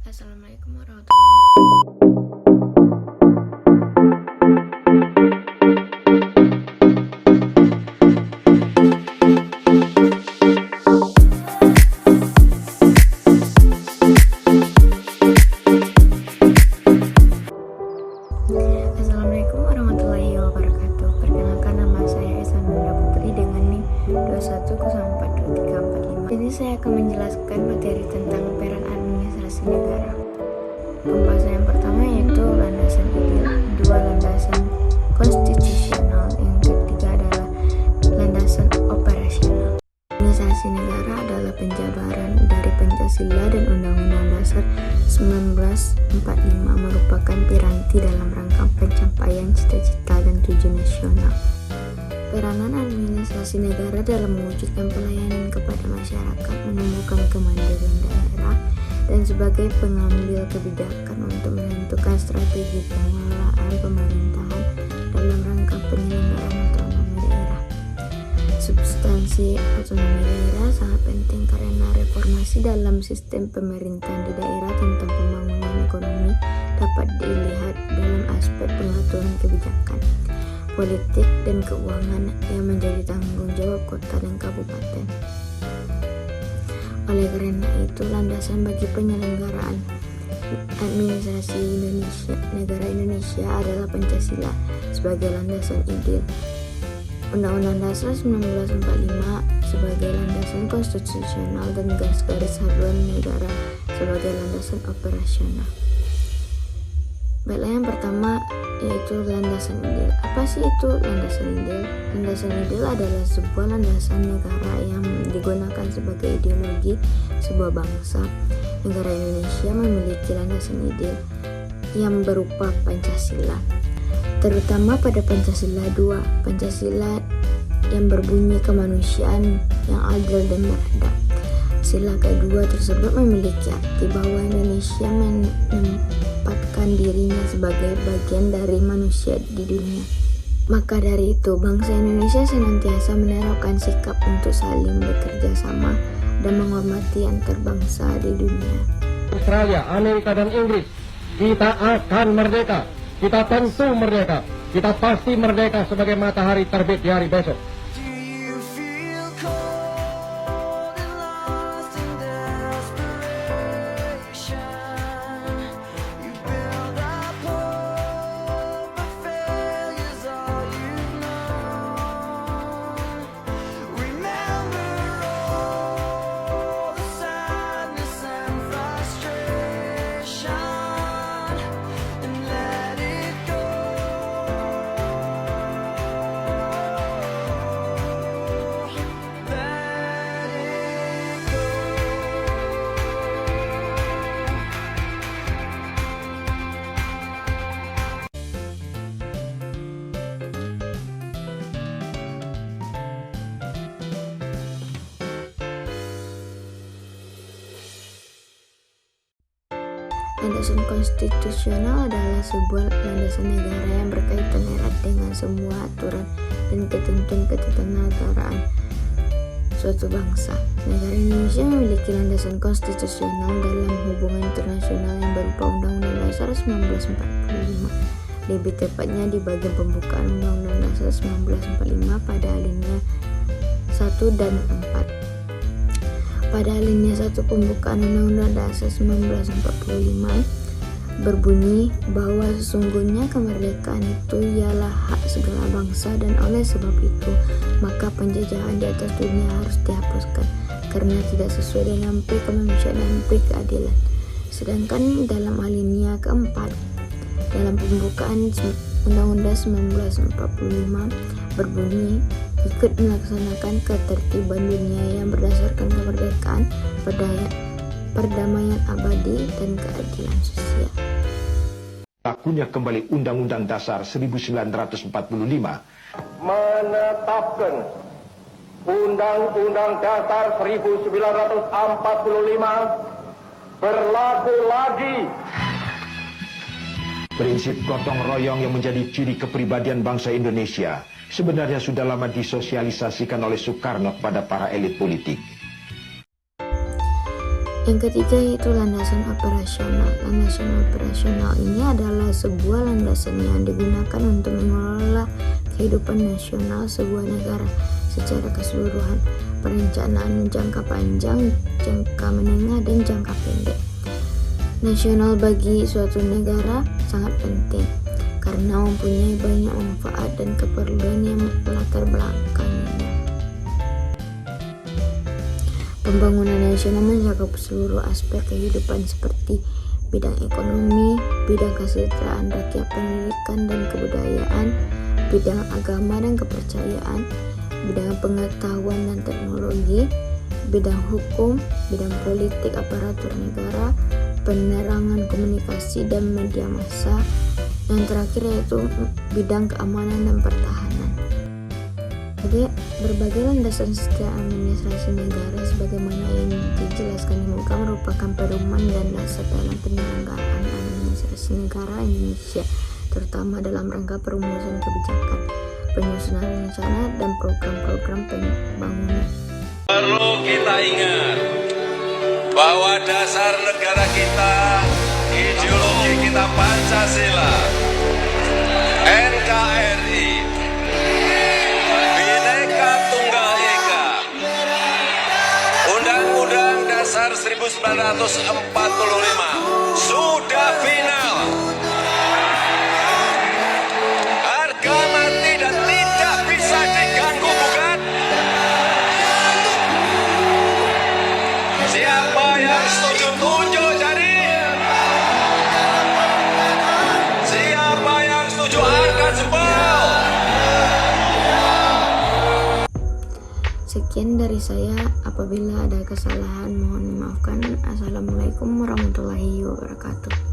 Assalamualaikum warahmatullahi Assalamualaikum warahmatullahi wabarakatuh. Perkenalkan, nama saya Esan Bunda Putri dengan NIM 21042345. Jadi saya akan menjelaskan materi tentang peran administrasi negara. Pembahasan yang pertama yaitu landasan ideal, dua landasan konstitusional, yang ketiga adalah landasan operasional. Administrasi negara adalah penjabaran dari Pancasila dan Undang-Undang Dasar 1945, merupakan piranti dalam rangka pencapaian cita-cita dan tujuan nasional. Peranan administrasi negara dalam mewujudkan pelayanan kepada masyarakat, menumbuhkan kemandirian daerah, dan sebagai pengambil kebijakan untuk menentukan strategi pengelolaan pemerintahan dalam rangka penyelenggaraan otonomi daerah. Substansi otonomi daerah sangat penting karena reformasi dalam sistem pemerintahan di daerah tentang pembangunan ekonomi dapat dilihat dalam aspek pengaturan kebijakan, politik, dan keuangan yang menjadi tanggung jawab kota dan kabupaten. Oleh karena itu, landasan bagi penyelenggaraan administrasi negara Indonesia adalah Pancasila sebagai landasan ideal, Undang-Undang Dasar 1945 sebagai landasan konstitusional, dan garis-garis haluan negara sebagai landasan operasional. Baiklah, yang pertama yaitu landasan ideal. Apa sih itu landasan ideal? Landasan ideal adalah sebuah landasan negara yang digunakan sebagai ideologi sebuah bangsa. Negara Indonesia memiliki landasan ideal yang berupa Pancasila, terutama pada Pancasila II, Pancasila yang berbunyi kemanusiaan yang adil dan beradab. Sila kedua tersebut memiliki arti bahwa Indonesia menempatkan dirinya sebagai bagian dari manusia di dunia. Maka dari itu, bangsa Indonesia senantiasa menaruhkan sikap untuk saling bekerja sama dan menghormati antar bangsa di dunia. Australia, Amerika, dan Inggris, kita akan merdeka. Kita tentu merdeka. Kita pasti merdeka sebagai matahari terbit di hari besok. Landasan konstitusional adalah sebuah landasan negara yang berkaitan erat dengan semua aturan dan ketentuan ketatanegaraan suatu bangsa. Negara Indonesia memiliki landasan konstitusional dalam hubungan internasional yang berupa Undang-Undang Dasar 1945. Lebih tepatnya di bagian pembukaan Undang-Undang Dasar 1945 pada alinea 1 dan 4. Pada alinea 1 pembukaan Undang-Undang Dasar 1945 berbunyi bahwa sesungguhnya kemerdekaan itu ialah hak segala bangsa, dan oleh sebab itu maka penjajahan di atas dunia harus dihapuskan karena tidak sesuai dengan pri kemanusiaan dan pri keadilan. Sedangkan dalam alinea keempat dalam pembukaan Undang-Undang 1945 berbunyi ikut melaksanakan ketertiban dunia yang berdasarkan kemerdekaan, perdamaian abadi, dan keadilan sosial. Lakunya kembali Undang-Undang Dasar 1945 menetapkan Undang-Undang Dasar 1945 berlaku lagi. Prinsip gotong royong yang menjadi ciri kepribadian bangsa Indonesia sebenarnya sudah lama disosialisasikan oleh Soekarno kepada para elit politik. Yang ketiga yaitu landasan operasional. Landasan operasional ini adalah sebuah landasan yang digunakan untuk mengelola kehidupan nasional sebuah negara secara keseluruhan. Perencanaan jangka panjang, jangka menengah, dan jangka pendek. Nasional bagi suatu negara sangat penting karena mempunyai banyak manfaat dan keperluan yang melatar belakanginya. Pembangunan nasional mencakup seluruh aspek kehidupan seperti bidang ekonomi, bidang kesejahteraan rakyat, pendidikan dan kebudayaan, bidang agama dan kepercayaan, bidang pengetahuan dan teknologi, bidang hukum, bidang politik aparatur negara, penerangan komunikasi dan media massa, yang terakhir yaitu bidang keamanan dan pertahanan. Berbagai landasan sistem administrasi negara sebagaimana yang dijelaskan di muka merupakan pedoman dan dasar dalam penyelenggaraan administrasi negara Indonesia, terutama dalam rangka perumusan kebijakan, penyusunan rencana dan program-program pembangunan. Perlu kita ingat bahwa dasar negara kita, ideologi kita Pancasila, NKRI, Bhinneka Tunggal Ika, Undang-Undang Dasar 1945 sudah final. Harga mati dan tidak bisa diganggu gugat. Siapa yang setuju tunjuk jari. Siapa yang setuju angkat jempol. Sekian dari saya, apabila ada kesalahan mohon dimaafkan. Assalamualaikum warahmatullahi wabarakatuh.